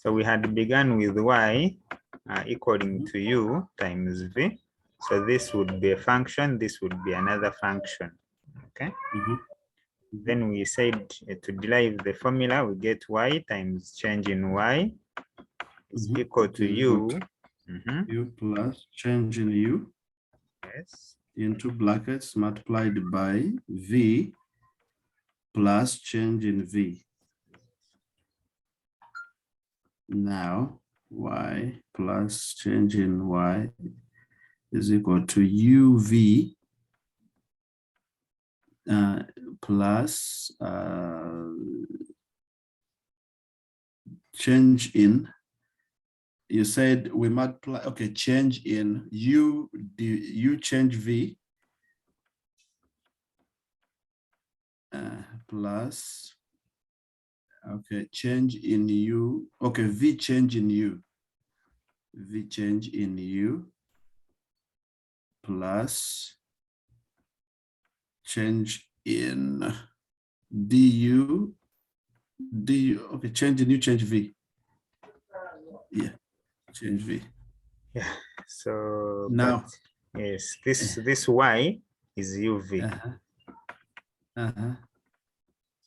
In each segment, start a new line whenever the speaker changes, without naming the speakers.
So we had begun with y equaling to u times v. So this would be a function, this would be another function, okay? Then we said to derive the formula, we get y times change in y is equal to u.
U plus change in u.
Yes.
Into brackets multiplied by v plus change in v. Now y plus change in y is equal to uv plus change in, you said we multiply, okay, change in u, u change v plus, okay, change in u, okay, v change in u, v change in u plus change in du, okay, change in u, change v. Yeah, change v.
Yeah, so
now,
yes, this y is uv.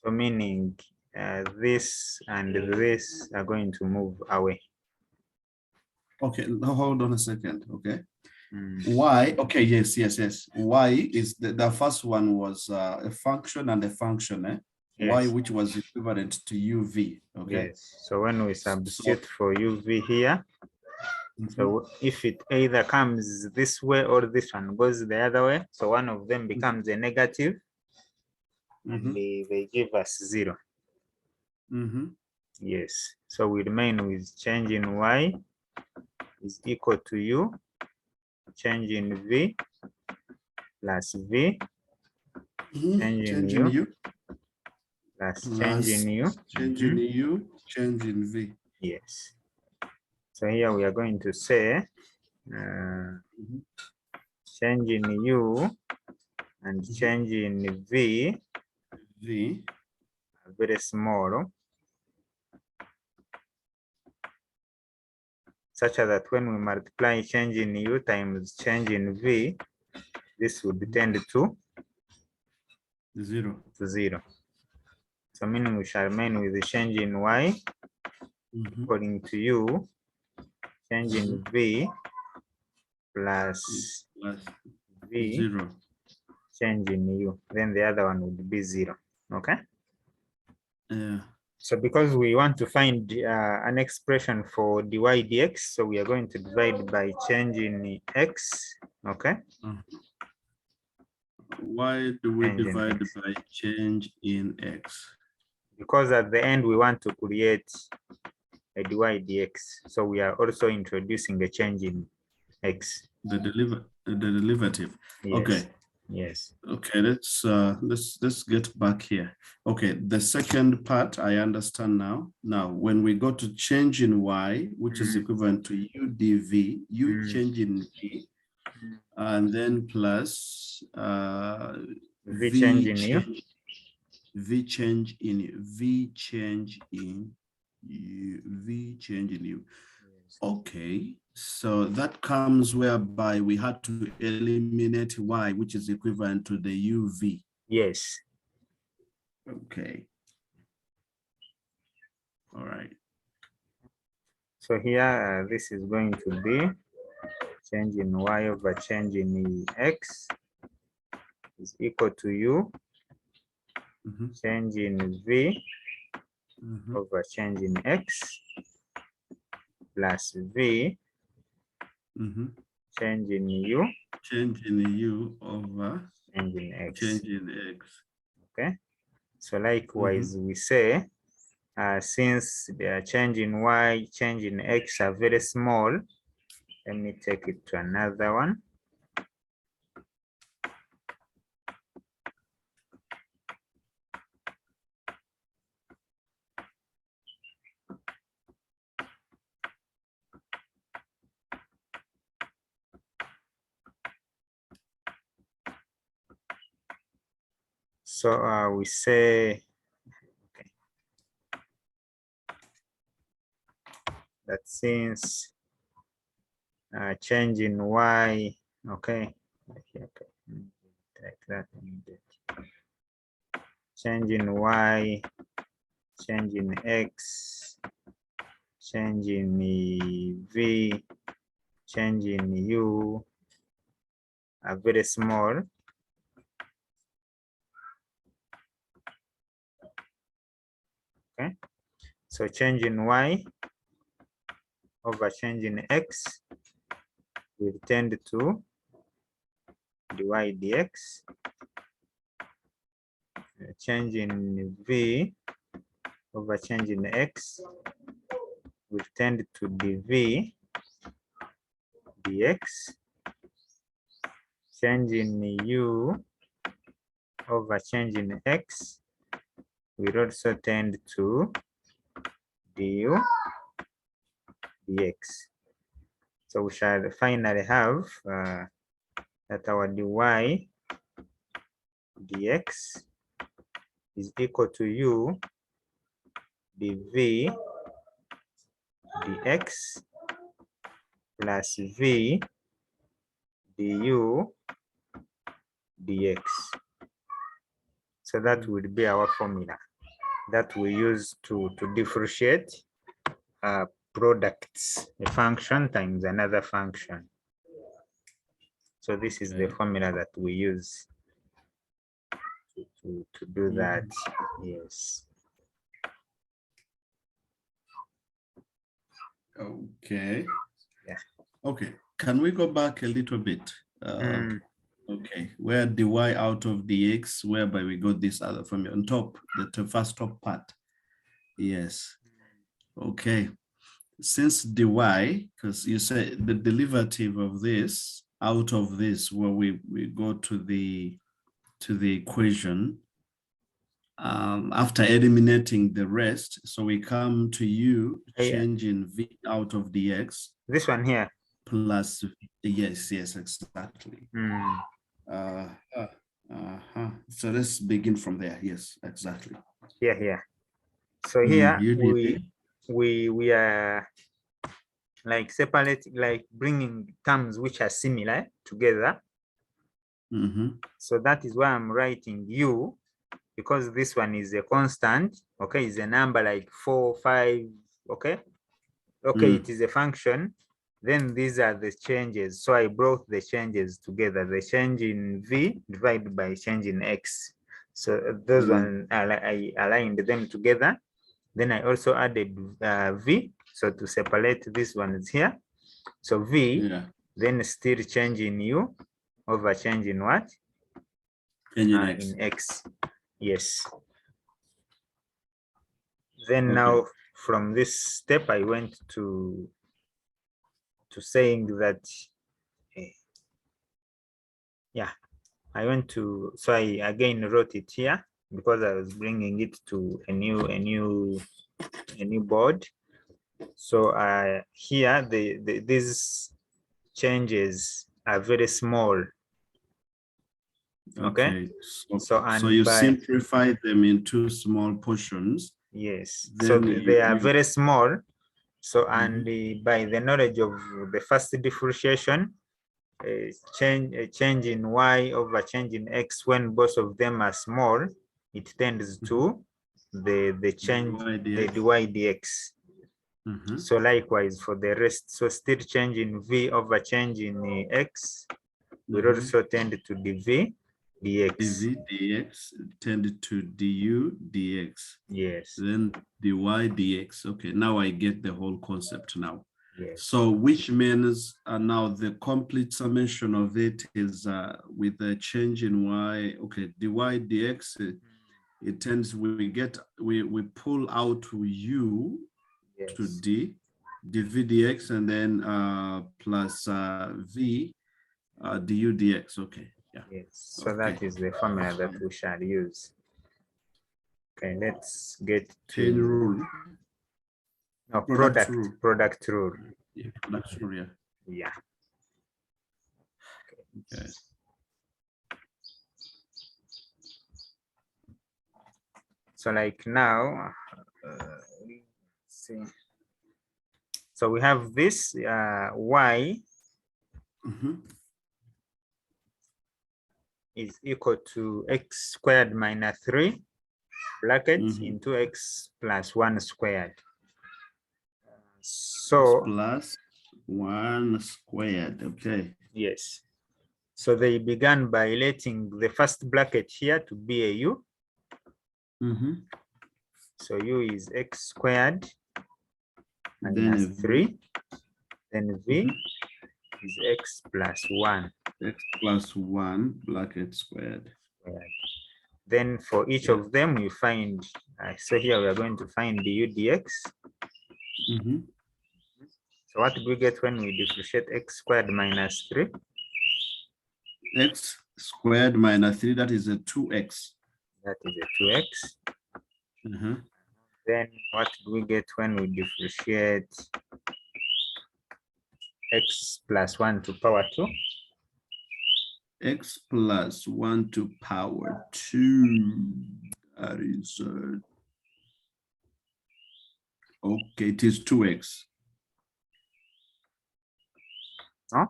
So meaning this and this are going to move away.
Okay, hold on a second, okay. Y, okay, yes. Y is the first one was a function and a function, eh?
Yes.
Y, which was equivalent to uv, okay.
Yes, so when we substitute for uv here, so if it either comes this way or this one goes the other way, so one of them becomes a negative, and they give us 0. Yes, so we remain with change in y is equal to u, change in v plus v, change in u plus change in u,
change in u, change in v.
Yes. So here we are going to say change in u and change in v are very small, such that when we multiply change in u times change in v, this would tend to
0.
So meaning we shall remain with the change in y according to u, change in v plus v
0.
change in u. Then the other one would be 0. Okay.
Yeah.
So because we want to find an expression for dy dx, so we are going to divide by change in x. Okay.
Why do we divide by change in x?
Because at the end we want to create a dy dx, so we are also introducing a change in x.
The derivative.
Yes.
Okay.
Yes.
Okay, let's get back here. Okay, the second part I understand now. Now, when we go to change in y, which is equivalent to u dv, u change in v, and then plus
v change in u,
v change in u, v change in u, v change in u. Okay, so that comes whereby we had to eliminate y, which is equivalent to the uv.
Yes.
Okay. All right.
So here, this is going to be change in y over change in x is equal to u, change in v over change in x plus v change in u,
over
change in x.
Change in x.
Okay. So likewise, we say since the change in y, change in x are very small, let me take it to another one. So we say, okay. that since change in y, okay, okay, like that, change in y, change in x, change in v, change in u are very small. Okay, so change in y over change in x will tend to dy dx. Change in v over change in x will tend to dv dx. Change in u over change in x will also tend to du dx. So we shall finally have that our dy dx is equal to u dv dx plus v du dx. So that would be our formula that we use to differentiate products, a function times another function. So this is the formula that we use to do that. Yes.
Okay.
Yeah.
Okay. Can we go back a little bit? Okay. Where dy out of dx, whereby we got this other formula on top, the first top part. Yes. Okay. Since dy, because you say the derivative of this out of this, where we go to the equation after eliminating the rest, so we come to u changing v out of dx.
This one here.
Plus, yes, exactly. So let's begin from there. Yes, exactly.
Yeah. So here we are like separating, like bringing terms which are similar together. So that is why I'm writing u, because this one is a constant. Okay, is a number like 4, 5. Okay, it is a function. Then these are the changes. So I brought the changes together. The change in v divided by change in x. So those one I aligned them together. Then I also added v, so to separate this one is here. So v, then still change in u over change in what? In x. Yes. Then now from this step I went to saying that I went to, so I again wrote it here because I was bringing it to a new board. So here these changes are very small. Okay.
So you simplify them into small portions.
Yes. So they are very small. So and by the knowledge of the first differentiation, change in y over change in x, when both of them are small, it tends to the change the dy dx. So likewise for the rest, so still change in v over change in x will also tend to dv dx.
dv dx tend to du dx.
Yes.
Then dy dx. Okay, now I get the whole concept now.
Yes.
So which means now the complete summation of it is with the change in y. Okay, dy dx. It tends we pull out u to d dv dx, and then plus v du dx. Okay. Yeah.
Yes. So that is the formula that we shall use. Okay, let's get to
chain rule.
No, product rule.
Yeah, product rule.
Yeah.
Okay.
So like now, let's see. So we have this y is equal to x squared minus 3 brackets into x plus 1 squared. So
plus 1 squared. Okay.
yes. So they began by letting the first bracket here to be a u. So u is x squared minus 3. Then v is x plus 1.
X plus 1 bracket squared.
Then for each of them we find, so here we are going to find du dx. So what do we get when we differentiate x squared minus 3?
X squared minus 3, that is a 2x.
That is a 2x. Then what do we get when we differentiate x plus 1 to power 2?
X plus 1 to power 2. That is okay, it is 2x.
Huh?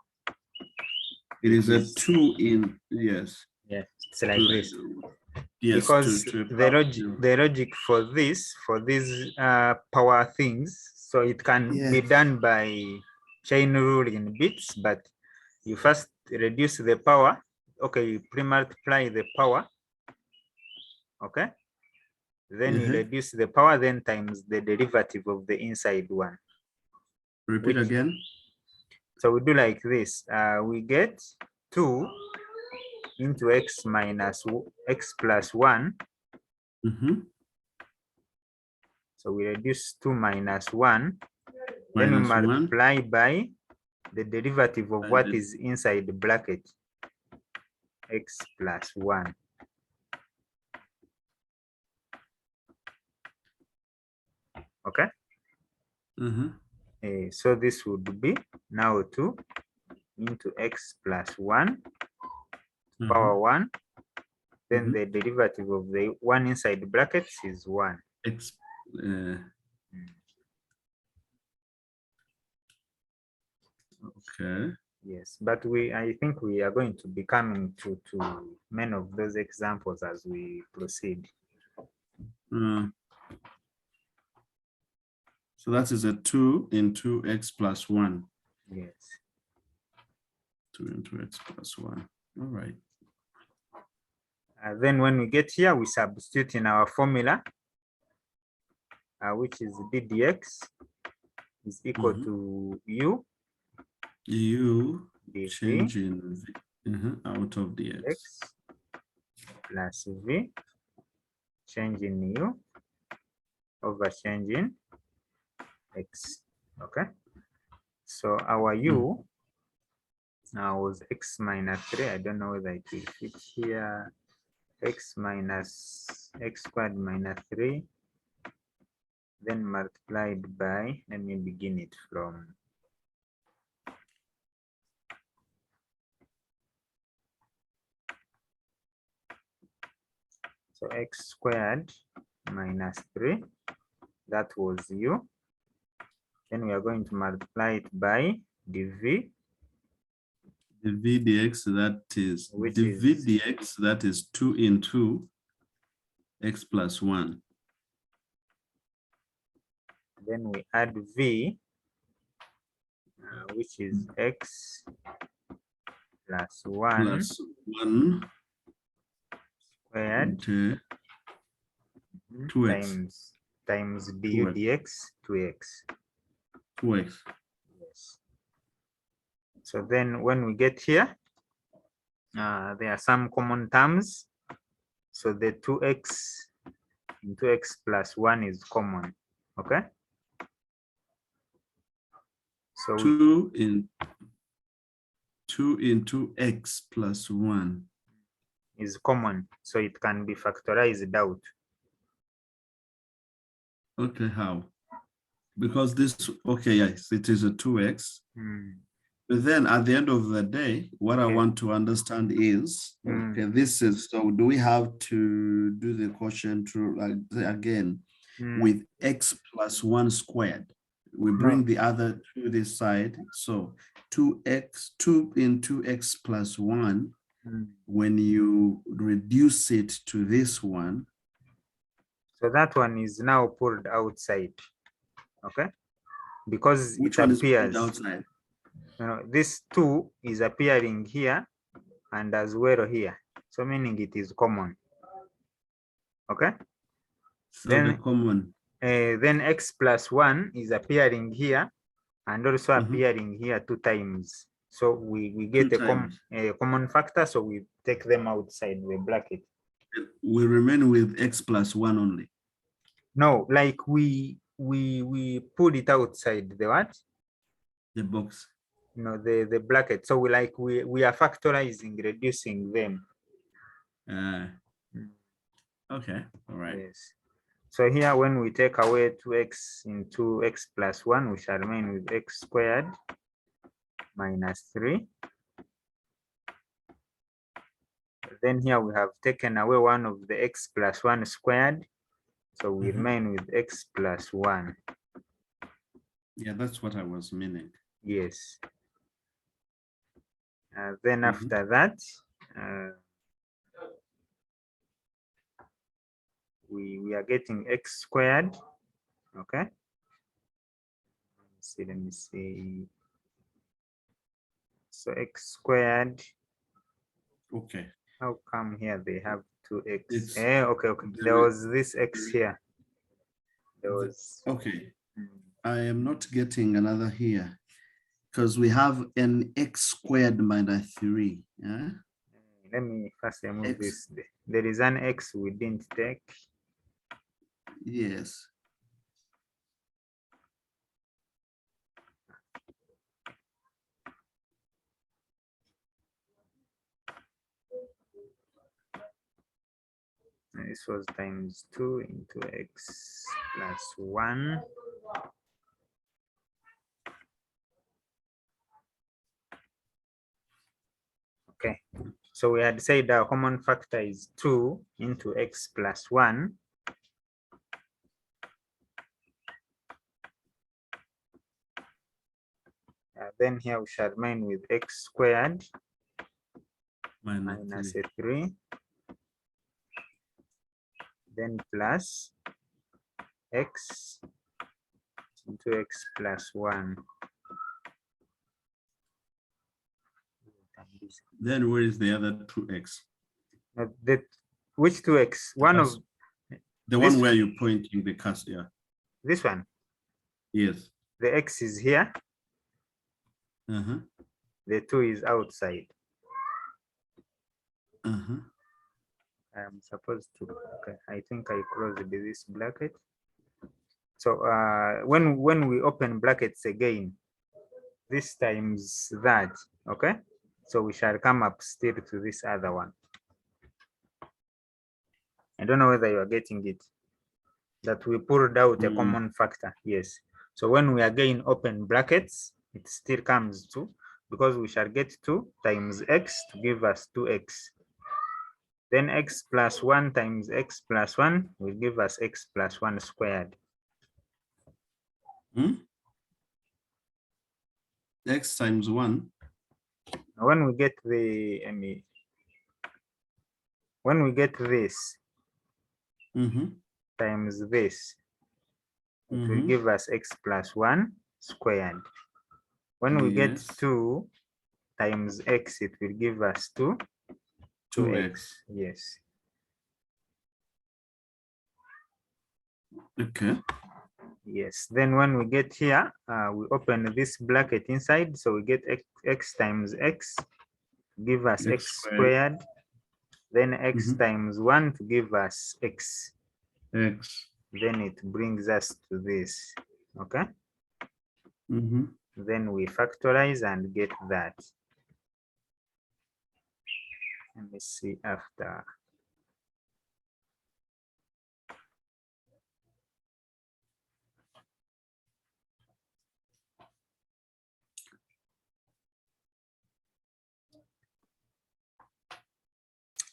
It is a 2 in, yes.
Yes, it's like this.
Yes,
because the logic for these power things, so it can be done by chain rule in bits, but you first reduce the power. Okay, you pre-multiply the power. Okay, then you reduce the power, then times the derivative of the inside one.
Repeat again.
So we do like this. We get 2 into x minus x plus 1. So we reduce 2 minus 1. Then we multiply by the derivative of what is inside the bracket, x plus 1. Okay. So this would be now 2 into x plus 1 power 1. Then the derivative of the 1 inside the brackets is 1.
X. Okay.
Yes, but I think we are going to be coming to many of those examples as we proceed.
So that is a 2 into x plus 1.
Yes.
2 into x plus 1. All right.
Then when we get here, we substitute in our formula, which is d dx is equal to u.
U
dv
changing out of the x
plus v changing u over changing x. Okay. So our u now was x minus 3. I don't know whether it will fit here. X minus x squared minus 3, then multiplied by, let me begin it from so x squared minus 3, that was u. Then we are going to multiply it by dv.
Dv dx, that is dv dx, that is 2 into x plus 1.
Then we add v, which is x plus 1 squared
2x
times du dx 2x.
2x.
Yes. So then when we get here, there are some common terms. So the 2x into x plus 1 is common. Okay. So
2 into x plus 1
is common. So it can be factorized out.
Okay, how? Because this, okay, yes, it is a 2x. But then at the end of the day, what I want to understand is, okay, this is, so do we have to do the quotient rule again with x plus 1 squared? We bring the other to this side. So 2 into x plus 1, when you reduce it to this one.
So that one is now pulled outside, okay? Because
Which
it
one
appears,
is pulled outside?
You know, this 2 is appearing here and as well here. So meaning it is common, okay?
So then, the common.
Then x plus 1 is appearing here and also appearing here 2 times. So we get a common factor, so we take them outside the bracket.
We remain with x plus 1 only.
No, like we put it outside the what?
The box.
No, the bracket. So we are factorizing, reducing them.
Okay, all right.
Yes. So here, when we take away 2x into x plus 1, we shall remain with x squared minus 3. Then here we have taken away one of the x plus 1 squared. So we remain with x plus 1.
Yeah, that's what I was meaning.
Yes. Then after that, we are getting x squared, okay? Let me see. So x squared.
Okay.
How come here they have 2x? Okay.
There
was this x here. There was.
Okay. I am not getting another here because we have an x squared minus 3. Yeah?
Let me first remove this. There is an x we didn't take.
Yes.
This was times 2 into x plus 1. Okay, so we had said our common factor is 2 into x plus 1. Then here we shall remain with x squared minus 3. Then plus x into x plus 1.
Then where is the other 2x?
Which 2x? One of
the one where you're pointing the cursor. Yeah.
This one?
Yes.
The x is here. The 2 is outside. I'm supposed to. Okay, I think I closed this bracket. So when we open brackets again, this times that, okay? So we shall come up still to this other one. I don't know whether you are getting it. That we pulled out a common factor. Yes. So when we again open brackets, it still comes to, because we shall get 2 times x to give us 2x. Then x plus 1 times x plus 1 will give us x plus 1 squared.
X times 1.
When we get when we get this times this, it will give us x plus 1 squared. When we get 2 times x, it will give us 2x. Yes.
Okay.
Yes. Then when we get here, we open this bracket inside, so we get x times x, give us x squared. Then x times 1 to give us x. Then it brings us to this. Okay. Then we factorize and get that. Let me see after.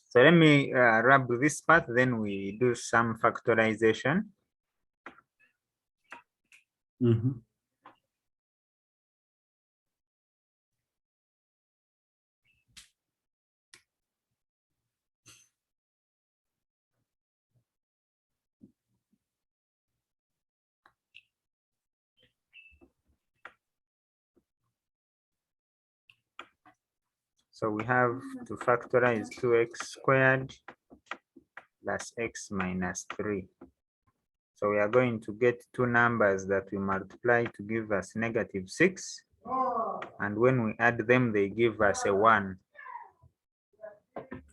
So let me wrap this part, then we do some factorization. So we have to factorize 2x squared plus x minus 3. So we are going to get two numbers that we multiply to give us negative 6. And when we add them, they give us a 1.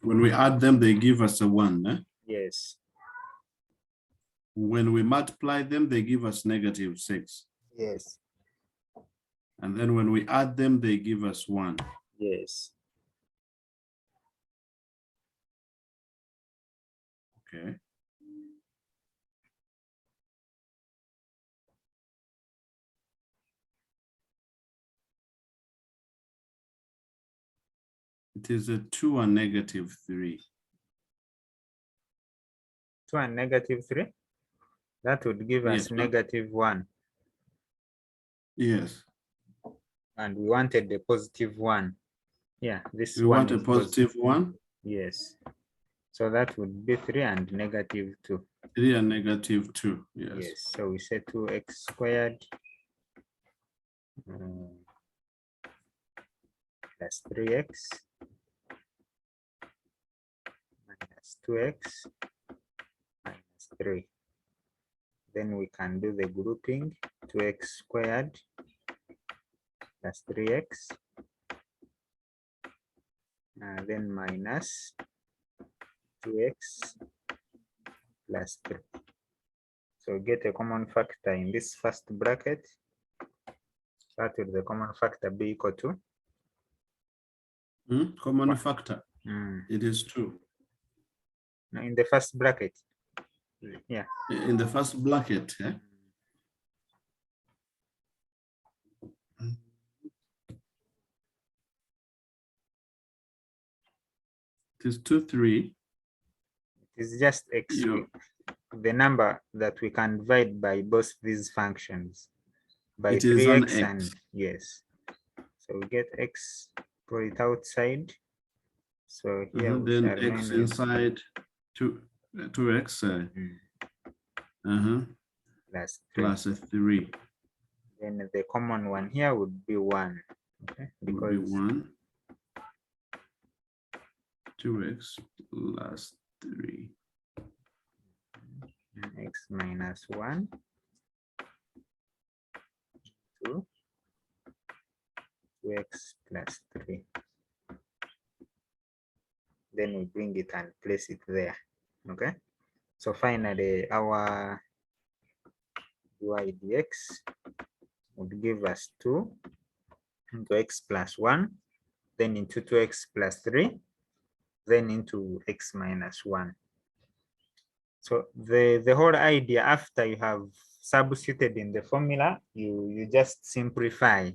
When we add them, they give us a 1. Eh?
Yes.
When we multiply them, they give us negative 6.
Yes.
And then when we add them, they give us 1.
Yes.
Okay. It is a 2 and negative 3.
2 and negative 3? That would give us
Yes.
negative 1.
Yes.
And we wanted a positive 1. Yeah, this
We
one
want a
is
positive 1.
Yes. So that would be 3 and negative 2.
3 and negative 2. Yes.
Yes. So we say 2x squared plus 3x minus 2x minus 3. Then we can do the grouping. 2x squared plus 3x, then minus 2x plus 3. So get a common factor in this first bracket. That will the common factor be equal to?
Common factor. It is 2.
No, in the first bracket. Yeah.
In the first bracket. Eh? It is 2, 3.
It's just x, the number that we can divide by both these functions. By
it is an
3x
x.
and yes. So we get x, put it outside. So here we
then
shall
x inside 2x plus a 3.
Then the common one here would be 1. Okay, because
would be 1. 2x plus 3.
X minus 1 2 2x plus 3. Then we bring it and place it there. Okay, so finally our dy dx would give us 2 into x plus 1, then into 2x plus 3, then into x minus 1. So the whole idea, after you have substituted in the formula, you just simplify.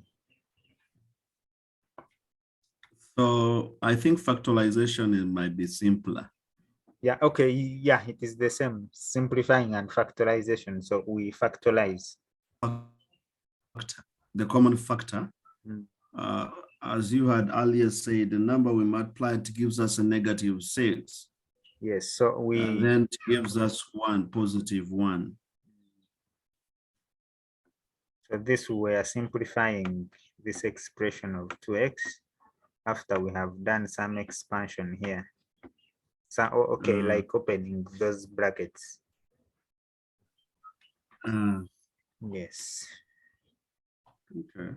So I think factorization might be simpler.
Yeah, okay, yeah, it is the same, simplifying and factorization. So we factorize.
The common factor, as you had earlier said, the number we multiplied gives us a negative 6.
Yes, so we
then it gives us 1, positive 1.
So this we are simplifying this expression of 2x after we have done some expansion here. So okay, like opening those brackets. Yes.
Okay.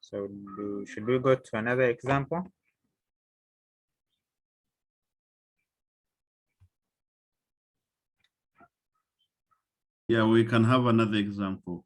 So should we go to another example?
Yeah, we can have another example.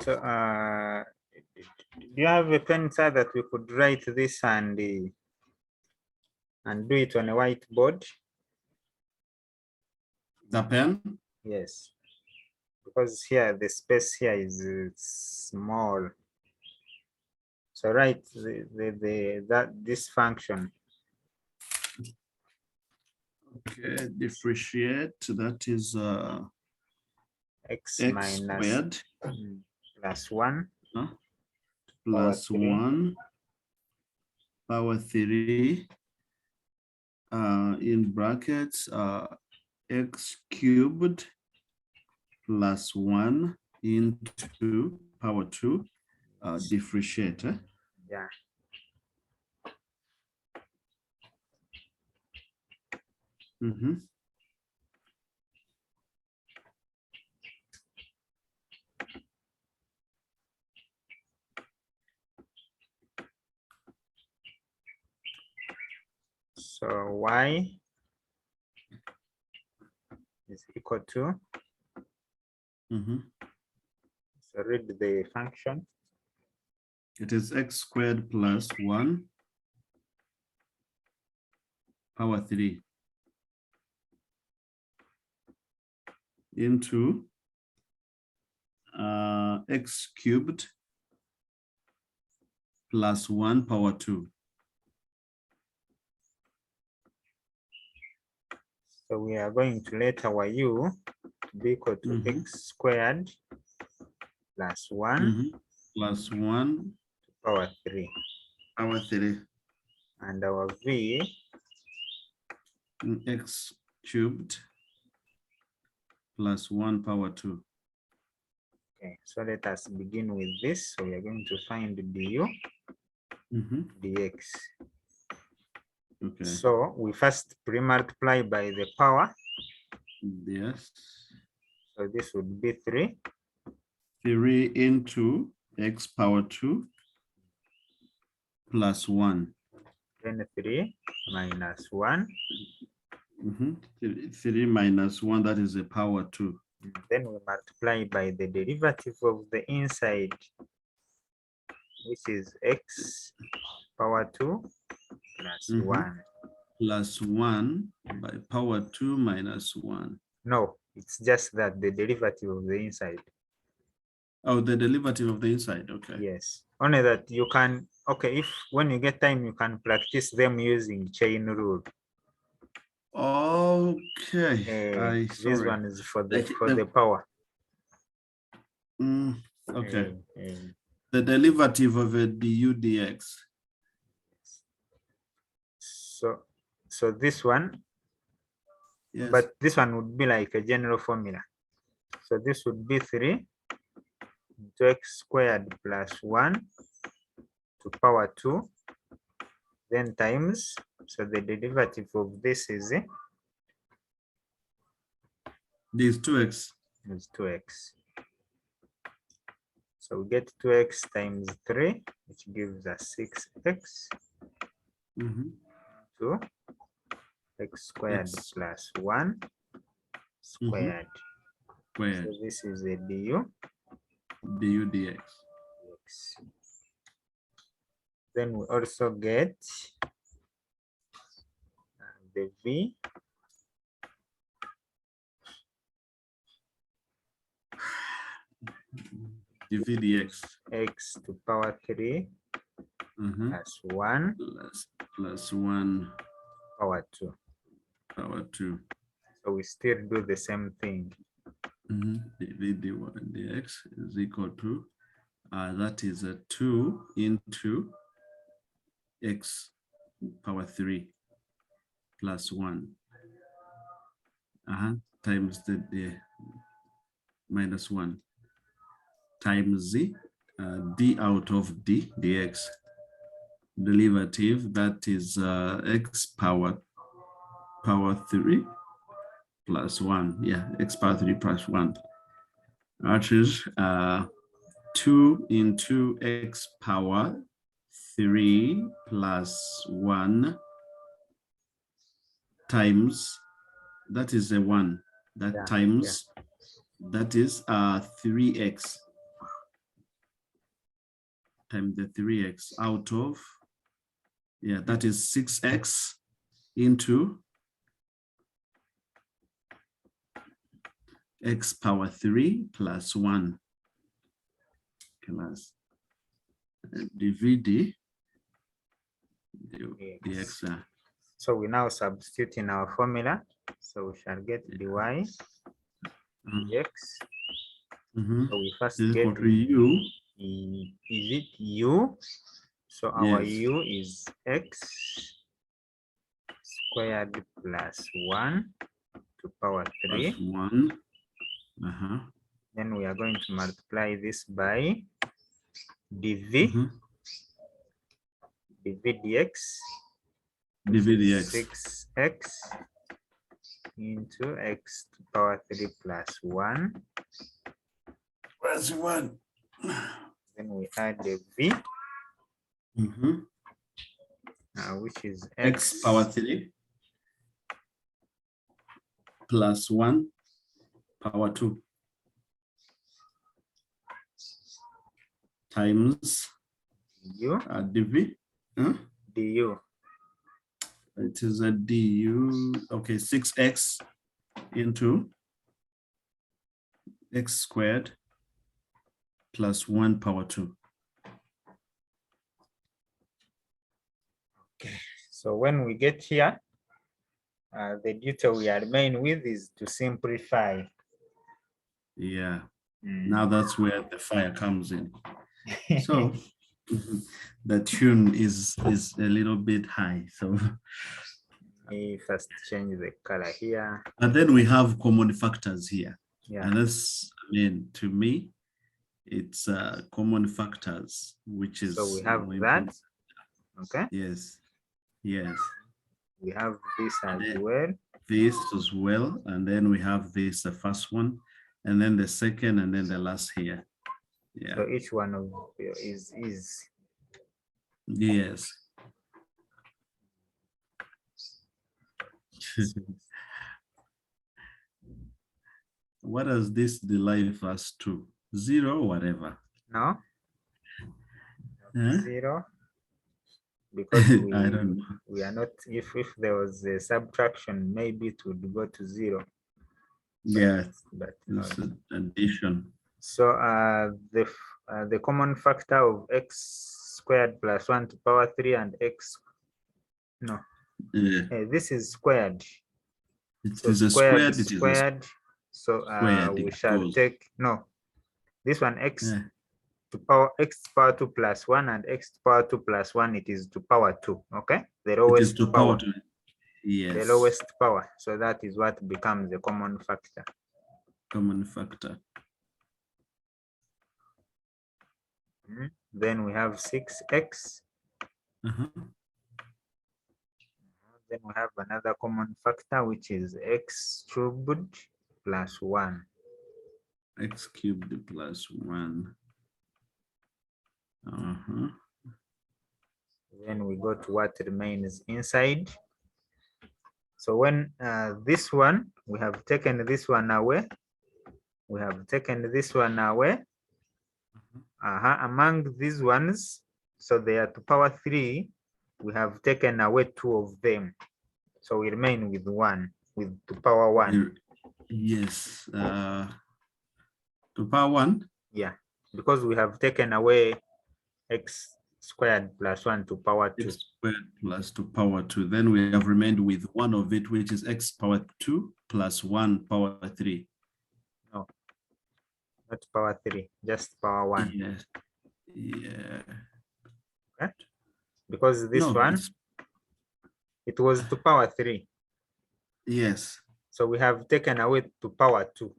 So do you have a pen, sir, that we could write this and do it on a whiteboard?
The pen?
Yes, because here the space here is small. So write this function.
Okay, differentiate, that is
X
x
minus
squared
plus 1
plus
power 3.
1 power 3 in brackets x cubed plus 1 into power 2 differentiate.
Yeah. So y is equal to, so read the function.
It is x squared plus 1 power 3 into x cubed plus 1 power 2.
So we are going to let our u be equal to x squared plus 1
plus 1
power 3.
Power 3.
And our v
X cubed plus 1 power 2.
Okay, so let us begin with this. So we are going to find du dx.
Okay.
So we first pre-multiply by the power.
Yes.
So this would be 3.
3 into x power 2 plus 1.
Then 3 minus 1.
3 minus 1, that is a power 2.
Then we multiply by the derivative of the inside, which is x power 2 plus 1.
Plus 1 by power 2 minus 1.
No, it's just that the derivative of the inside.
Oh, the derivative of the inside, okay.
Yes, only that you can, okay, if when you get time, you can practice them using chain rule.
Okay,
this one is for the power.
Okay. The derivative of a du dx.
So this one,
yes.
But this one would be like a general formula. So this would be 3 into x squared plus 1 to power 2, then times, so the derivative of this is
This 2x.
Is 2x. So we get 2x times 3, which gives us 6x to x squared plus 1 squared. So this is a du
dx.
Then we also get the v
dv dx.
X to power 3 plus 1
plus 1
power 2.
Power 2.
So we still do the same thing.
dv dx is equal to, that is a 2 into x power 3 plus 1 times the minus 1 times the d out of d dx derivative, that is x power 3 plus 1. Yeah, x power 3 plus 1. That is 2 into x power 3 plus 1 times, that is a 1, that times, that is 3x times the 3x out of, yeah, that is 6x into x power 3 plus 1 plus dvd dx.
So we now substitute in our formula. So we shall get dy dx. So we first
This is
get
equal to u.
Is it u? So our
Yes.
u is x squared plus 1 to power 3.
Plus 1.
Then we are going to multiply this by dv dv dx,
dv dx
6x into x to power 3 plus 1.
plus 1.
Then we add the v, which is
x power 3 plus 1 power 2 times
u
dv.
du.
It is a du. Okay, 6x into x squared plus 1 power 2.
Okay, so when we get here, the duty we are remain with is to simplify.
Yeah, now that's where the fire comes in. So the tune is a little bit high. So
we first change the color here.
And then we have common factors here.
Yeah.
And that's, I mean, to me, it's common factors, which is
So we have
more
that.
important.
Okay.
Yes. Yes.
We have this as well.
This as well. And then we have this, the first one, and then the second, and then the last here. Yeah.
So each one of is
yes. What does this derive us to? 0 or whatever?
No.
Huh?
0. Because
I don't know.
We are not, if there was a subtraction, maybe it would go to 0.
Yeah,
but
it's
not.
Addition.
So the common factor of x squared plus 1 to power 3 and x, no, this is squared.
It is a squared.
It is squared. So we shall take, no, this one x to power x to power 2 plus 1 and x to power 2 plus 1, it is to power 2. Okay, the lowest
to
power.
2. Yes.
The lowest power. So that is what becomes the common factor.
Common factor.
Then we have 6x. Then we have another common factor, which is x cubed plus 1.
X cubed plus 1.
Then we go to what remains inside. So when this one, we have taken this one away. We have taken this one away. Among these ones, so they are to power 3, we have taken away 2 of them. So we remain with 1, with to power 1.
Yes. To power 1?
Yeah, because we have taken away x squared plus 1 to power 2.
X squared plus 2 power 2. Then we have remained with one of it, which is x power 2 plus 1 power 3.
No, not power 3, just power 1.
Yes. Yeah.
Okay. Because this one, it was to power 3.
Yes.
So we have taken away to power 2.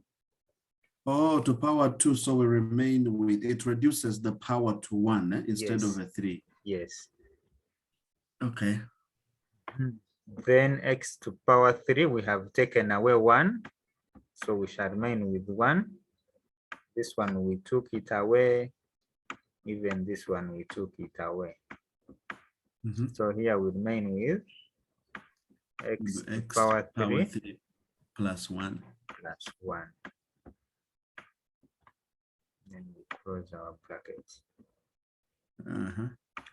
Oh, to power 2, so we remain with, it reduces the power to 1 instead of a 3.
Yes.
Okay.
Then x to power 3, we have taken away 1. So we shall remain with 1. This one, we took it away. Even this one, we took it away. So here we remain with x to power 3
plus 1.
Plus 1. Then we close our brackets.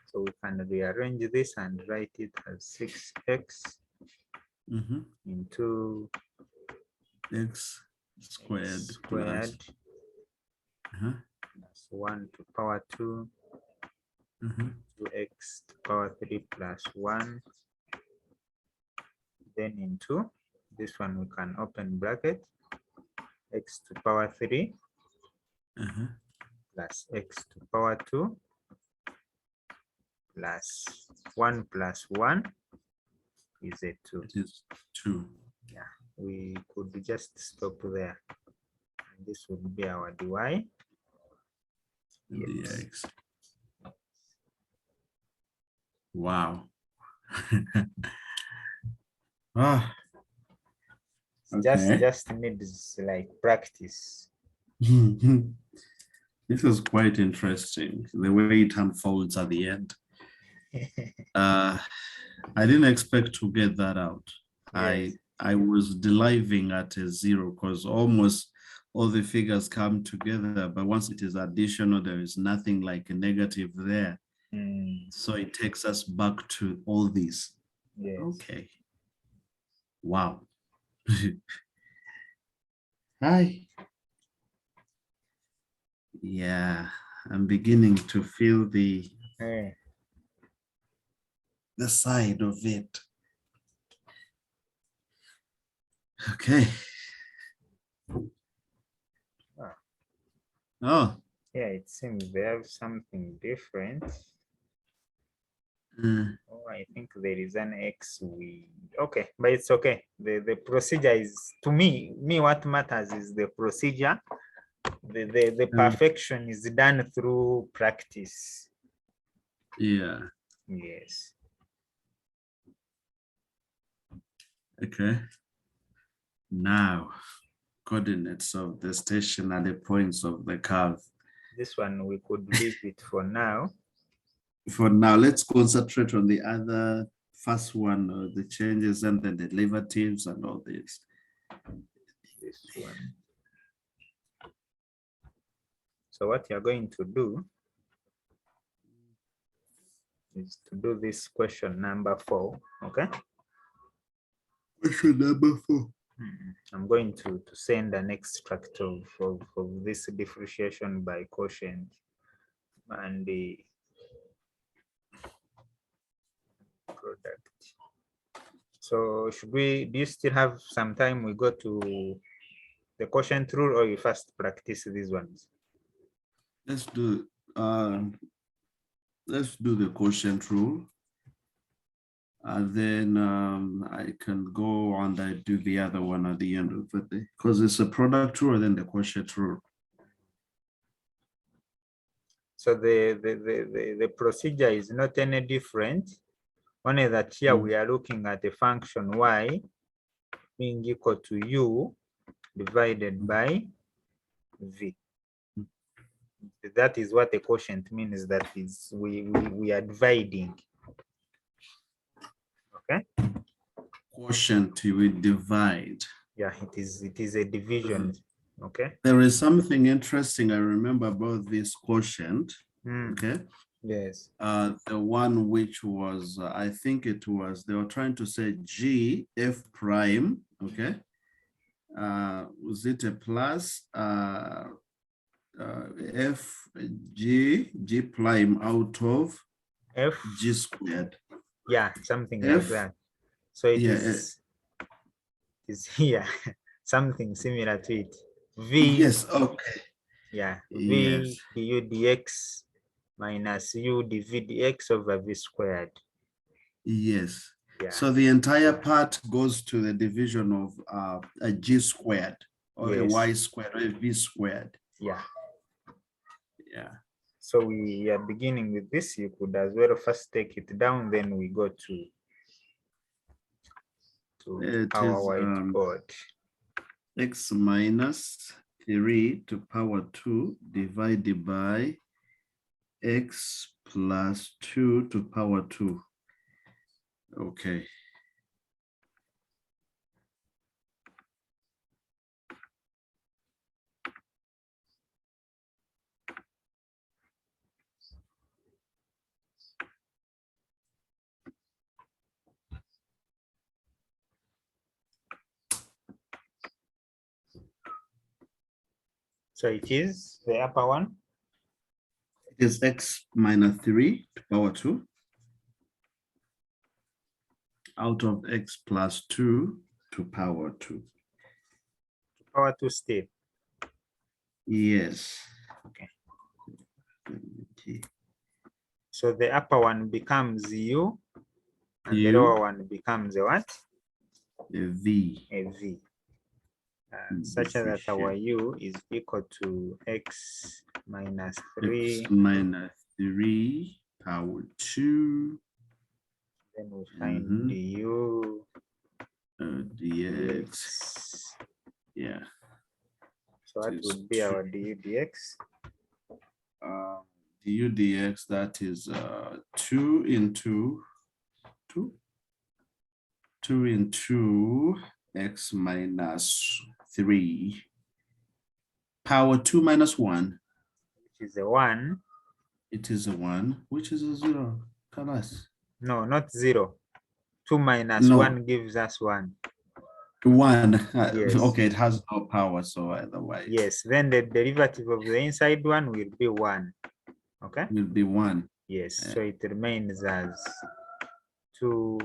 So we can rearrange this and write it as 6x into
x squared
squared
plus
plus 1 to power 2 2x to power 3 plus 1, then into this one we can open bracket x to power 3 plus x to power 2 plus 1 plus 1 is a 2.
It is 2.
Yeah, we could just stop there. And this would be our dy
dx. Wow. Okay.
Just needs like practice.
This is quite interesting, the way it unfolds at the end. I didn't expect to get that out.
Yes.
I was deriving at a 0 because almost all the figures come together, but once it is additional, there is nothing like a negative there. So it takes us back to all these.
Yes.
Okay. Wow. Hi. Yeah, I'm beginning to feel the side of it. Okay. Oh.
Yeah, it seems they have something different. Oh, I think there is an X okay, but it's okay. The procedure is, to me what matters is the procedure. The perfection is done through practice.
Yeah.
Yes.
Okay. Now, coordinates of the stationary points of the curve.
This one we could leave it for now.
For now, let's concentrate on the other first one, the changes and the derivatives and all this.
This one. So what you're going to do is to do this question number 4, okay?
Question number 4.
I'm going to send an extract of this differentiation by quotient and the product. So do you still have some time we go to the quotient rule, or you first practice these ones?
Let's do the quotient rule. And then I can go and I do the other one at the end of the day, because it's a product rule and then the quotient rule.
So the procedure is not any different, only that here we are looking at a function y being equal to u divided by v. That is what the quotient means, that is we are dividing. Okay.
Quotient, we divide.
Yeah, it is a division. Okay.
There is something interesting I remember about this quotient. Okay.
Yes.
The one which was, I think it was, they were trying to say G F prime. Okay. Was it a plus F G prime out of
F
G squared?
Yeah, something like that. So it is here something similar to it. V.
Yes. Okay.
Yeah. V
Yes.
du dx minus u dv dx over v squared.
Yes.
Yeah.
So the entire part goes to the division of a G squared or a Y squared or a V squared.
Yeah.
Yeah.
So we are beginning with this. You could as well first take it down, then we go to our whiteboard.
X minus 3 to power 2 divided by X plus 2 to power 2. Okay.
So it is the upper one.
It is x minus 3 to power 2 out of x plus 2 to power 2.
Power 2 still.
Yes.
Okay.
Okay.
So the upper one becomes u, and the
U.
lower one becomes a what?
A v.
A v. Such that our u is equal to x minus 3.
X minus 3 power 2.
Then we find du
dx. Yeah.
So that would be our du dx.
Du dx, that is 2 into x minus 3 power 2 minus 1.
Which is a 1.
It is a 1, which is a 0. Kalas.
No, not 0. 2 minus 1 gives us 1.
1.
Yes.
Okay, it has no power, so otherwise.
Yes, then the derivative of the inside one will be 1. Okay?
Will be 1.
Yes, so it remains as 2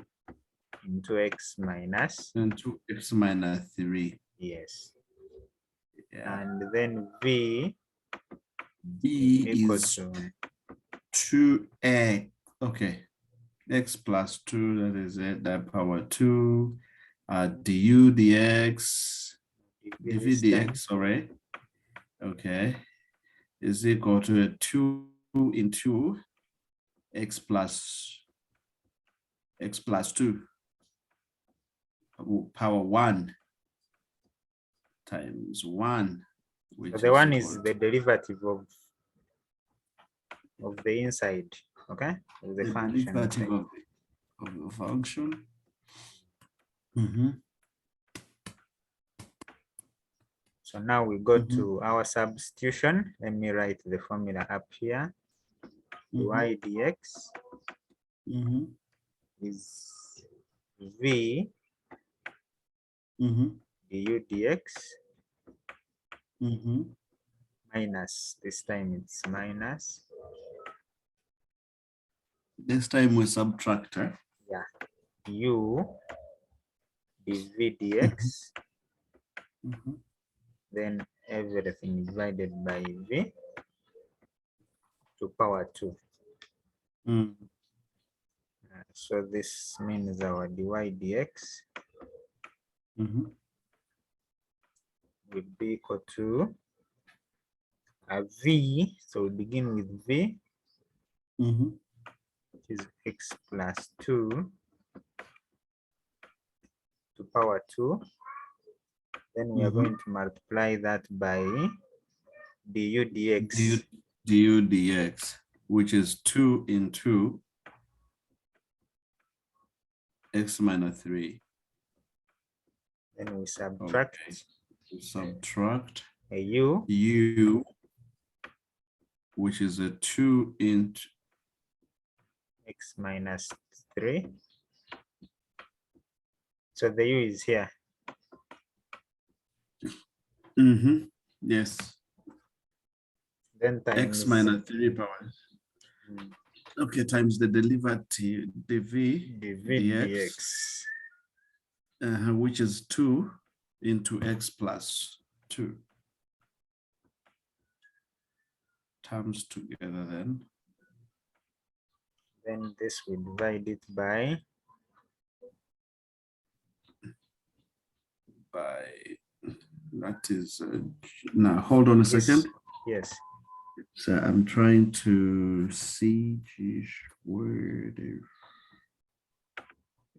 into x minus.
And 2x minus 3.
Yes.
Yeah.
And then v
is
to
2x. Okay. X plus 2, that is it, that power 2. Du dx, dv dx, sorry. Okay. Is equal to 2 into x plus 2 power 1 times 1.
So the 1 is the derivative of the inside, okay? Of the function.
Derivative of the function.
So now we go to our substitution. Let me write the formula up here. Y dx is v du dx minus, this time it's minus.
This time we subtract, huh?
Yeah. U dv dx. Then everything divided by v to power 2. So this means our dy dx will be equal to a v. So we begin with v, which is x plus 2 to power 2. Then we are going to multiply that by du dx.
Du dx, which is 2 into x minus 3.
Then we subtract.
Okay. Subtract
a u,
which is a 2 into
x minus 3. So the u is here.
Yes.
Then times
x minus 3 powers. Okay, times the derivative dv dx, which is 2 into x plus 2. Terms together then.
Then this we divide it by
that is now hold on a second.
Yes.
So I'm trying to see where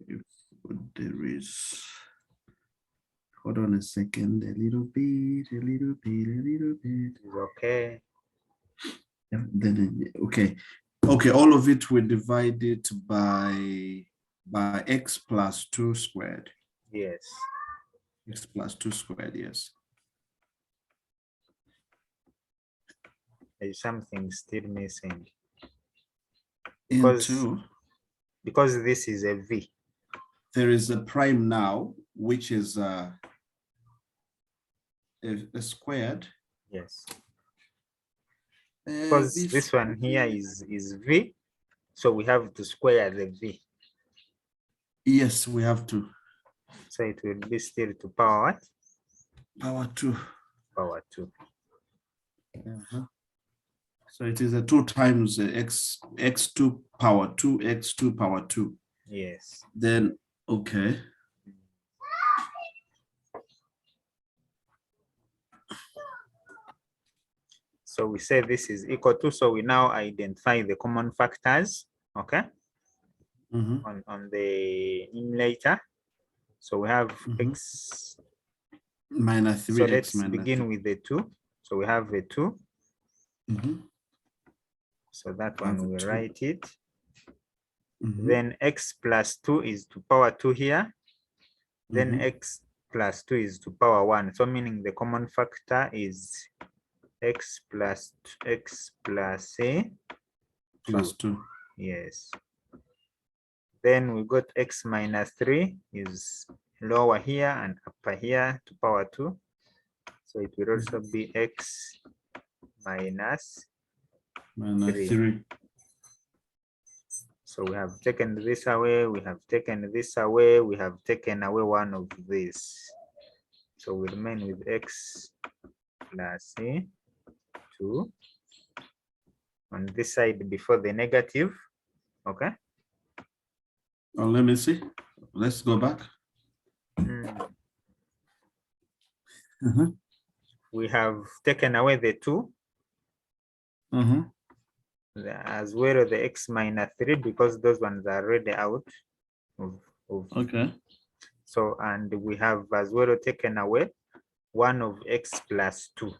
if there is. Hold on a second, a little bit.
It's okay.
Then okay, all of it we divide it by x plus 2 squared.
Yes.
X plus 2 squared, yes.
There's something still missing. Because this is a v.
There is a prime now, which is a squared.
Yes. Because
this
this one here is V, so we have to square the V.
Yes, we have to.
So it will be still to power what?
Power 2.
Power 2.
So it is a 2 times x2 power 2, x2 power 2.
Yes.
Then, okay.
So we say this is equal to, so we now identify the common factors, okay? On the numerator. So we have x
minus 3.
So let's begin with the 2. So we have a 2. So that one we write it. Then x plus 2 is to power 2 here. Then x plus 2 is to power 1. So meaning the common factor is x plus a
2.
Yes. Then we got x minus 3 is lower here and upper here to power 2. So it will also be x minus 3. So we have taken this away, we have taken this away, we have taken away one of these. So we remain with x plus 2 on this side before the negative. Okay.
Oh, let me see. Let's go back.
We have taken away the 2. As well as the x minus 3 because those ones are already out
okay.
So and we have as well taken away 1 of x plus 2.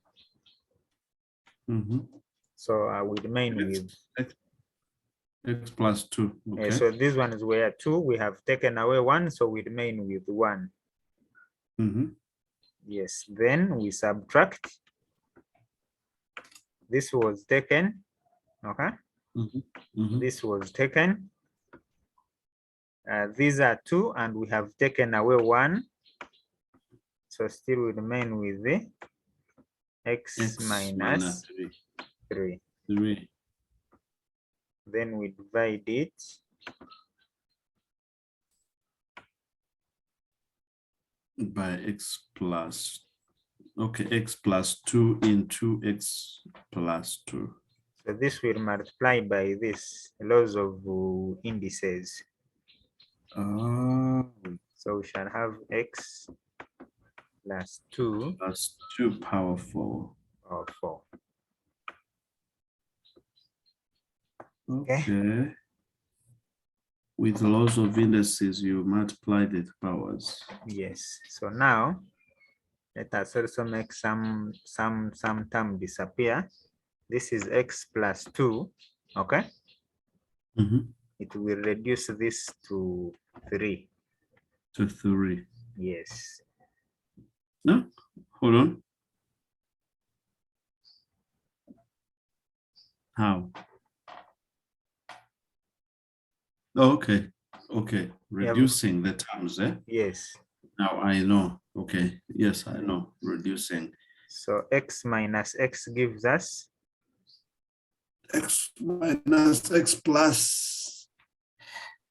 So we remain with
x plus 2. Okay.
So these ones were 2. We have taken away 1, so we remain with 1. Yes. Then we subtract. This was taken. Okay. This was taken. These are 2, and we have taken away 1. So still we remain with the x minus 3. Then we divide it.
By x plus, okay, x plus 2 into x plus 2.
So this will multiply by this, laws of indices. So we shall have x plus 2
plus 2 power 4.
Power 4.
Okay. With laws of indices, you multiply the powers.
Yes. So now let us also make some term disappear. This is x plus 2. Okay. It will reduce this to 3.
To 3.
Yes.
No, hold on. How? Oh, okay. Okay. Reducing the terms, eh?
Yes.
Now I know. Okay. Yes, I know. Reducing.
So x minus x gives us
x minus x plus.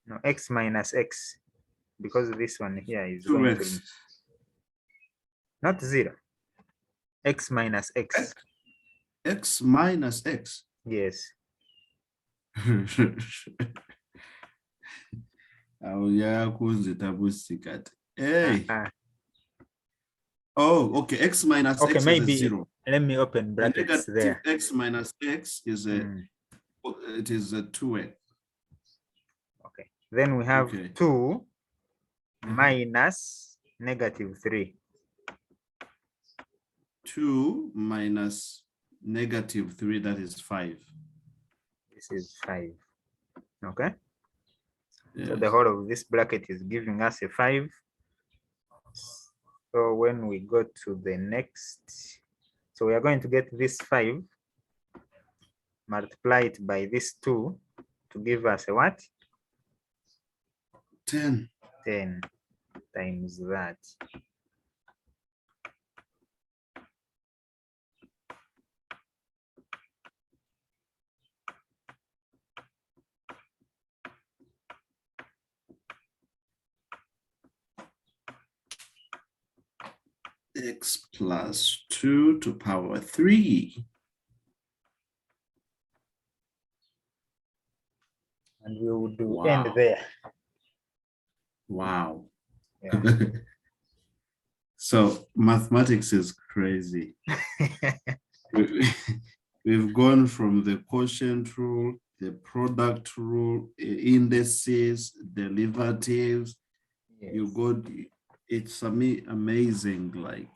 No, x minus x, because this one here is
2x.
going to not 0. X minus x.
X minus x.
Yes.
Hey. Oh, okay. X minus x
maybe
is a 0.
Let me open brackets there.
X minus x is it is a 2x.
Okay. Then we have 2 minus negative 3.
2 minus negative 3, that is 5.
This is 5. Okay.
Yes.
So the whole of this bracket is giving us a 5. So when we go to the next, so we are going to get this 5, multiply it by this 2 to give us a what?
10.
10 times that.
x plus 2 to power 3.
And we would do
Wow.
end there.
Wow.
Yeah.
So mathematics is crazy. We've gone from the quotient rule, the product rule, indices, derivatives.
Yes.
You got, it's amazing. Like,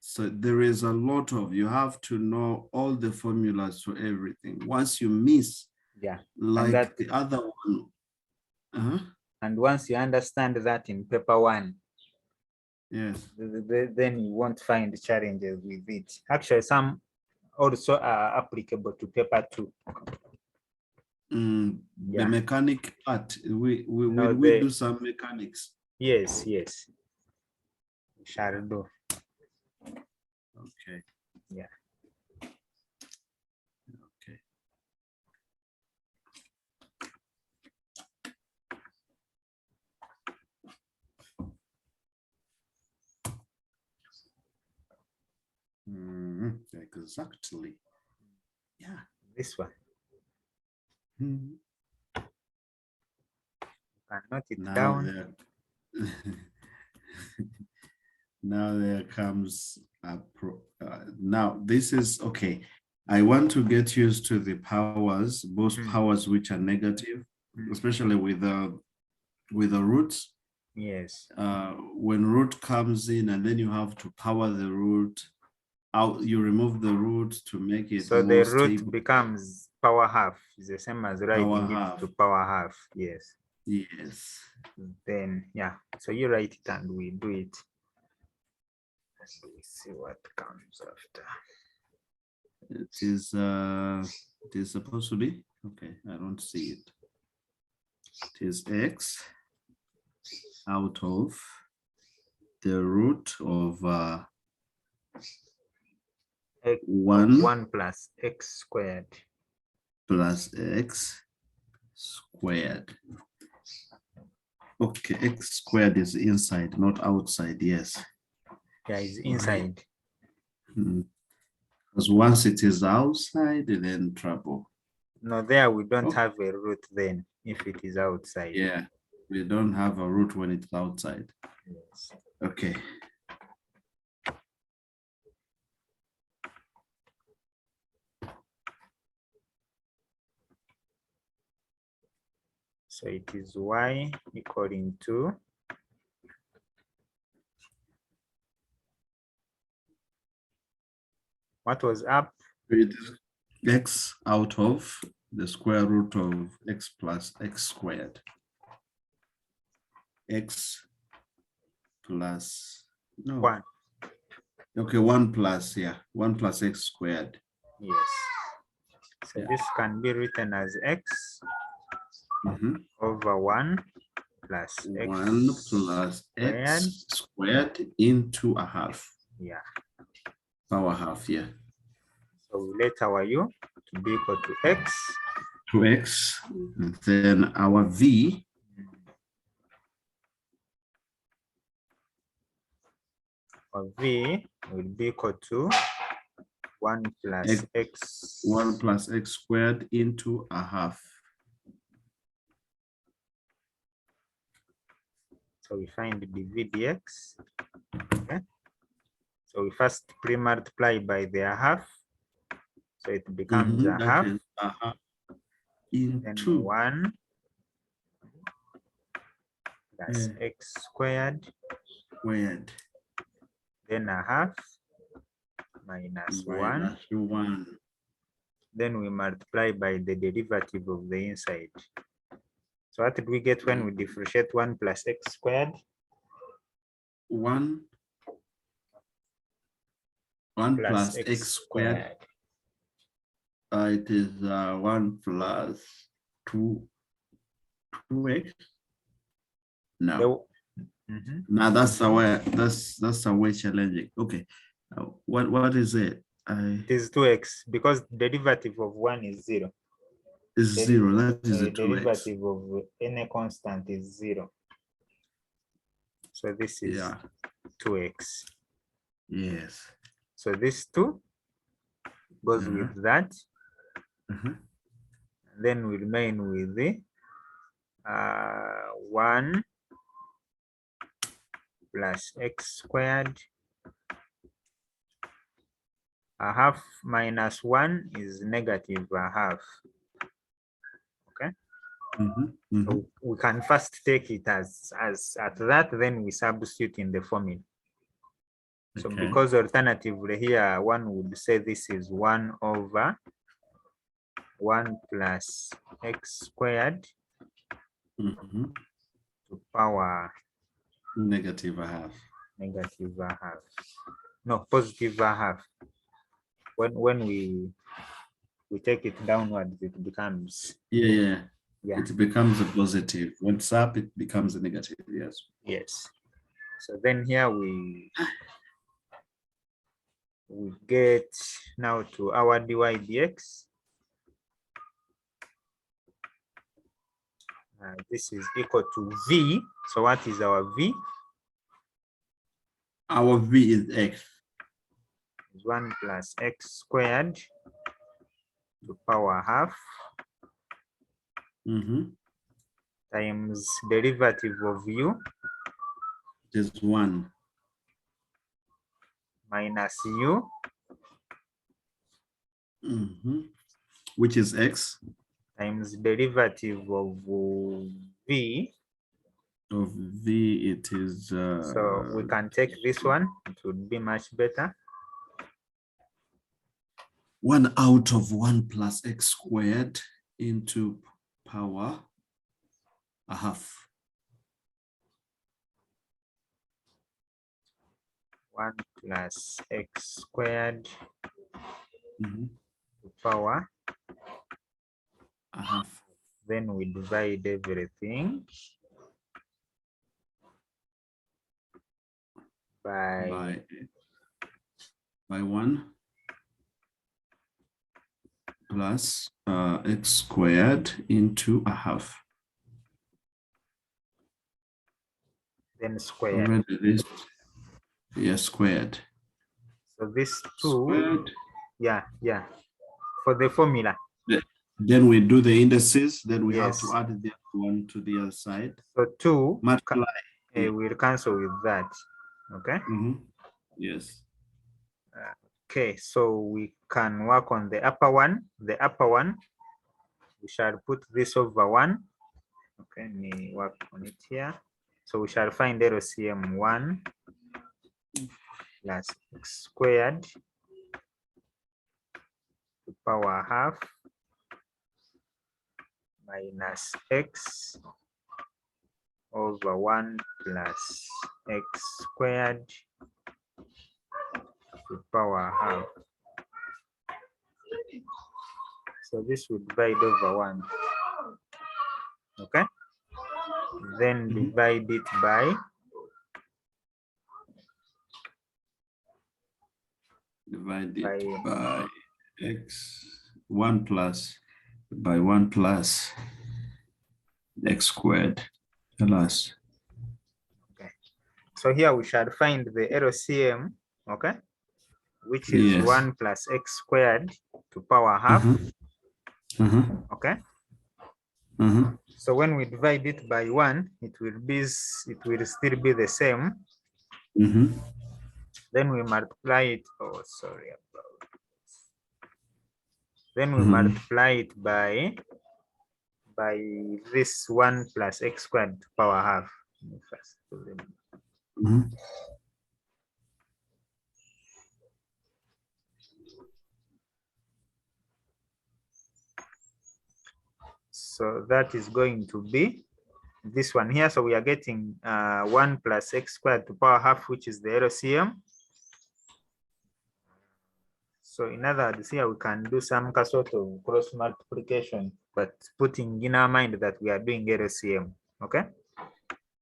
so there is a lot of, you have to know all the formulas for everything. Once you miss,
Yeah,
like the other one.
And once you understand that in paper 1,
yes,
then you won't find challenges with it. Actually, some also are applicable to paper 2.
The mechanic part, we do some mechanics.
Yes, yes. Shall do.
Okay.
Yeah.
Okay. Exactly. Yeah.
This one. Can note it
Now
down.
Now there comes a now this is okay. I want to get used to the powers, both powers which are negative, especially with the roots.
Yes.
When root comes in and then you have to power the root out, you remove the root to make it
so
more
the root
stable.
becomes power half. It's the same as writing it to power half. Yes.
Yes.
Then so you write it and we do it. Let's see what comes after.
It is supposed to be okay. I don't see it. It is x out of the root of 1
plus x squared
plus x squared. Okay, x squared is inside, not outside. Yes.
Yeah, it's inside.
Because once it is outside, then trouble.
No, there we don't have a root then if it is outside.
Yeah, we don't have a root when it's outside.
Yes.
Okay.
So it is y equaling to what was up?
It is x out of the square root of x plus x squared. X plus, no.
1.
Okay, 1 plus, 1 plus x squared.
Yes. So this can be written as x over 1 plus x
1 plus x squared into a half.
Yeah.
Power half, yeah.
So we let our u to be equal to x.
To x, and then our v.
Our v will be equal to 1 plus x.
1 plus x squared into a half.
So we find dv dx. Okay. So we first pre-multiply by their half. So it becomes a half.
Into
1 plus x squared. Then a half minus 1. Then we multiply by the derivative of the inside. So what did we get when we differentiate 1 plus x squared?
1 plus x squared. It is 1 plus 2x. No. Now that's a way. That's a way challenging. Okay. What is it?
It is 2x because the derivative of 1 is 0.
Is 0. That is a 2x.
Derivative of any constant is 0. So this is 2x.
Yes.
So this 2 goes with that. Then we remain with the 1 plus x squared. A half minus 1 is negative a half. Okay. So we can first take it as at that, then we substitute in the formula. So because alternatively here, one would say this is 1 over 1 plus x squared to power
negative a half.
Negative a half. No, positive a half. When we take it downwards, it becomes
Yeah. It becomes a positive. When it's up, it becomes a negative. Yes.
Yes. So then here we get now to our dy dx. This is equal to v. So what is our v?
Our v is x.
Is 1 plus x squared to power half times derivative of u.
It is 1
minus u.
Which is x.
Times derivative of v.
Of v, it is...
so we can take this one. It would be much better.
1 out of 1 plus x squared into power a half.
1 plus x squared to power
a half.
Then we divide everything by
1 plus x squared into a half.
Then squared.
Squared.
So this 2
squared.
Yeah. For the formula.
Then we do the indices, then we have to add the one to the other side.
So 2
multiply.
We'll cancel with that. Okay.
Yes.
Okay, so we can work on the upper one. The upper one, we shall put this over 1. Okay, let me work on it here. So we shall find LCM 1 plus x squared to power half minus x over 1 plus x squared to power half. So this would divide over 1. Okay. Then divide it by
x 1 plus by 1 plus x squared plus.
Okay. So here we shall find the LCM, okay, which is 1 plus x squared to power half. Okay. So when we divide it by 1, it will still be the same. Then we multiply it. Oh, sorry about this. Then we multiply it by this 1 plus x squared to power half. So that is going to be this one here. So we are getting 1 plus x squared to power half, which is the LCM. So in other words, here we can do some sort of cross multiplication, but putting in our mind that we are doing LCM. Okay.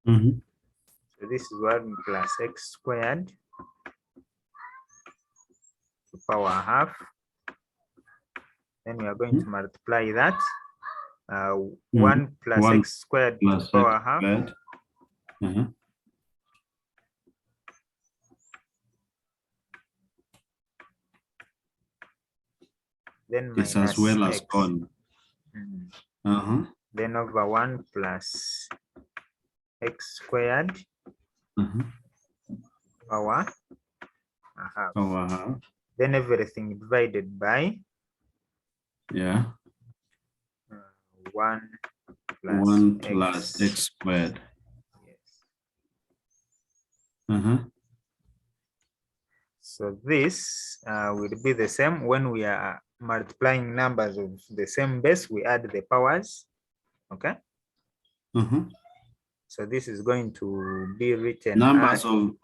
So this is 1 plus x squared to power half. Then we are going to multiply that. 1 plus x squared to power half then
It's
minus
as well as
x.
on.
Then over 1 plus x squared power a half. Then everything divided by 1
plus x squared.
Yes. So this will be the same when we are multiplying numbers of the same base, we add the powers. Okay. So this is going to be written
numbers of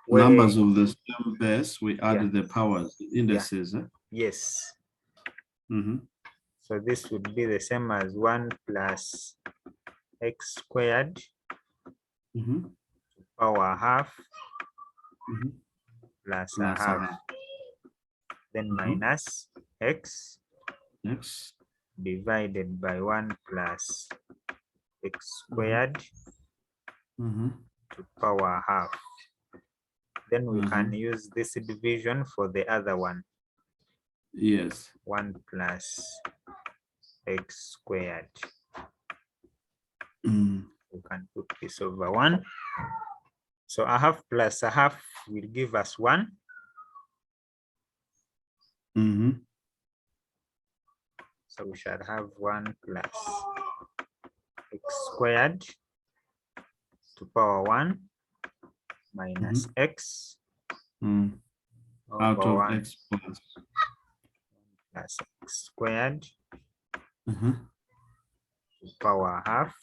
the same base, we add the powers, indices.
Yes. So this would be the same as 1 plus x squared power half plus a half. Then minus x divided by 1 plus x squared to power half. Then we can use this division for the other one.
Yes.
1 plus x squared. We can put this over 1. So a half plus a half will give us 1. So we shall have 1 plus x squared to power 1 minus x
out of
1
x plus
x squared to power half.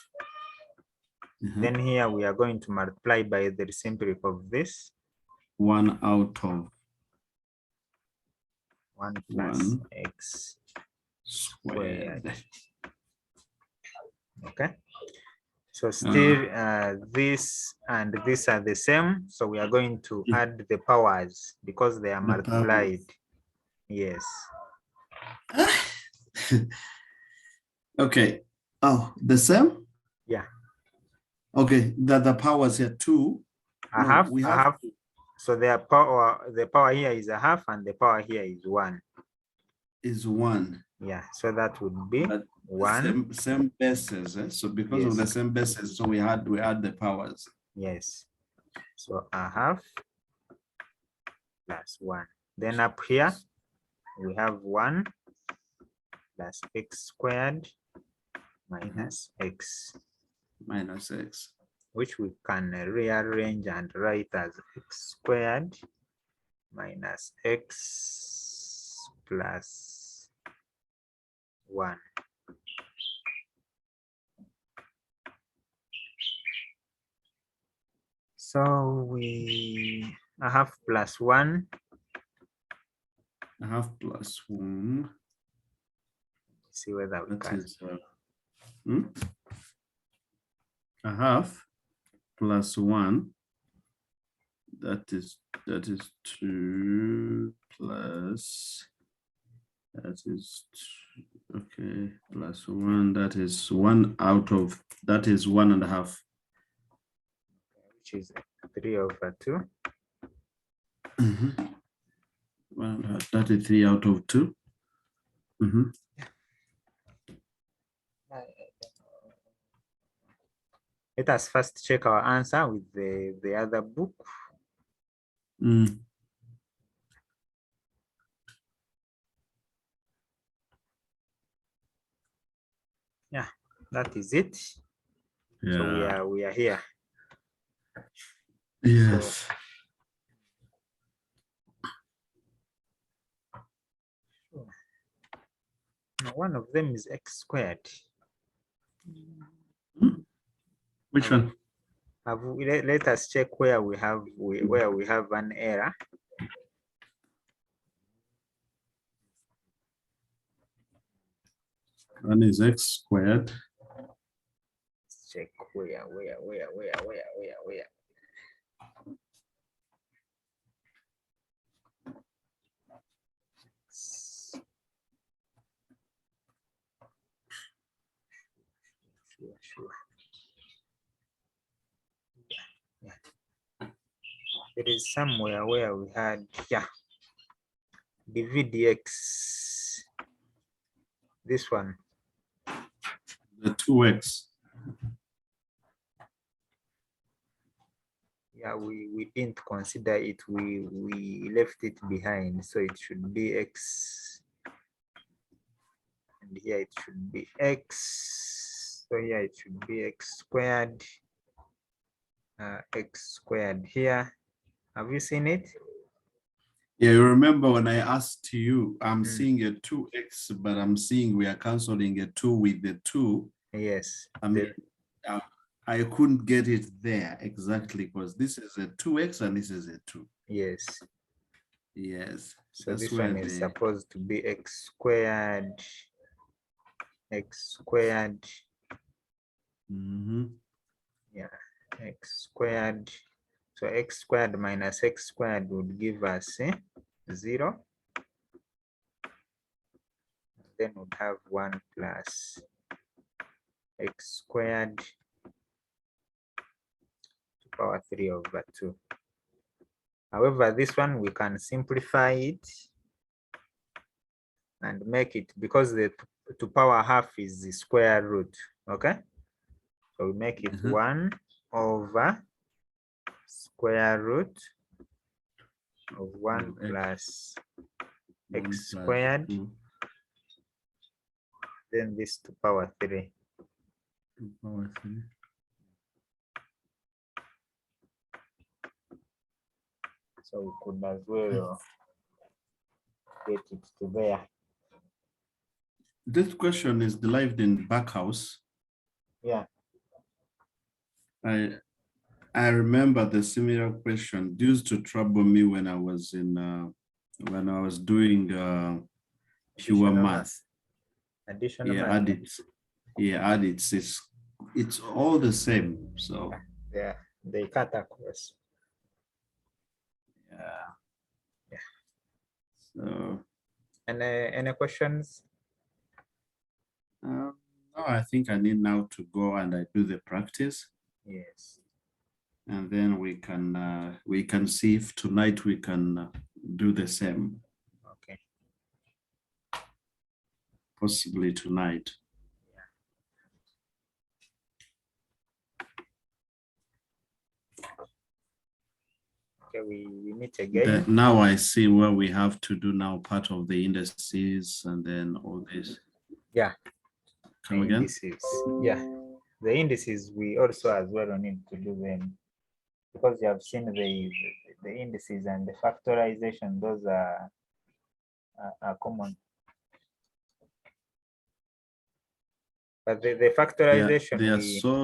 Then here we are going to multiply by the reciprocal of this.
1 out of
1 plus x squared. Okay. So still this and this are the same. So we are going to add the powers because they are multiplied. Yes.
Okay. Oh, the same?
Yeah.
Okay, the powers here 2.
A half. So the power here is a half and the power here is 1.
Is 1.
Yeah, so that would be 1.
Same bases. So because of the same bases, so we add the powers.
Yes. So a half plus 1. Then up here we have 1 plus x squared minus x.
Minus x.
Which we can rearrange and write as x squared minus x plus 1. So we a half plus 1.
A half plus 1.
See whether we can.
A half plus 1. That is 2 plus. That is 2, okay, plus 1. That is 1 out of. That is 1.5.
Which is 3 over 2.
33 out of 2.
Let us first check our answer with the other book. Yeah, that is it.
Yeah.
So we are here.
Yes.
So, one of them is x squared.
Which one?
Let us check where we have an error.
One is x squared.
Let's check where. Sure. Yeah. There is somewhere where we had, yeah, dvdx This one.
The 2x.
Yeah, we didn't consider it. We left it behind, so it should be x, and here it should be x. So here it should be x squared. X squared here. Have you seen it?
Yeah, you remember when I asked you, I'm seeing a 2x, but I'm seeing we are canceling a 2 with the 2.
Yes.
I mean, I couldn't get it there exactly because this is a 2x and this is a 2.
Yes.
Yes.
So this one is supposed to be x squared. X squared. Yeah, x squared. So x squared minus x squared would give us 0. Then we'd have 1 plus x squared to power 3 over 2. However, this one we can simplify it and make it, because the to power half is the square root. Okay, so we make it 1 over square root of 1 plus x squared, then this to power 3. So we could as well get it to there.
This question is derived in Backhouse.
Yeah.
I remember the similar question used to trouble me when I was doing pure math.
Additional
math.
math.
Adits. It's all the same. So
yeah, they cut across.
Yeah. So.
Any questions?
No, I think I need now to go and I do the practice.
Yes.
And then we can see if tonight we can do the same.
Okay.
Possibly tonight.
Okay, we meet again.
Now I see where we have to do now part of the indices and then all this.
Yeah.
Come again?
Indices. Yeah. The indices we also as well need to do them, because you have seen the indices and the factorization, those are common. But the factorization,
they are so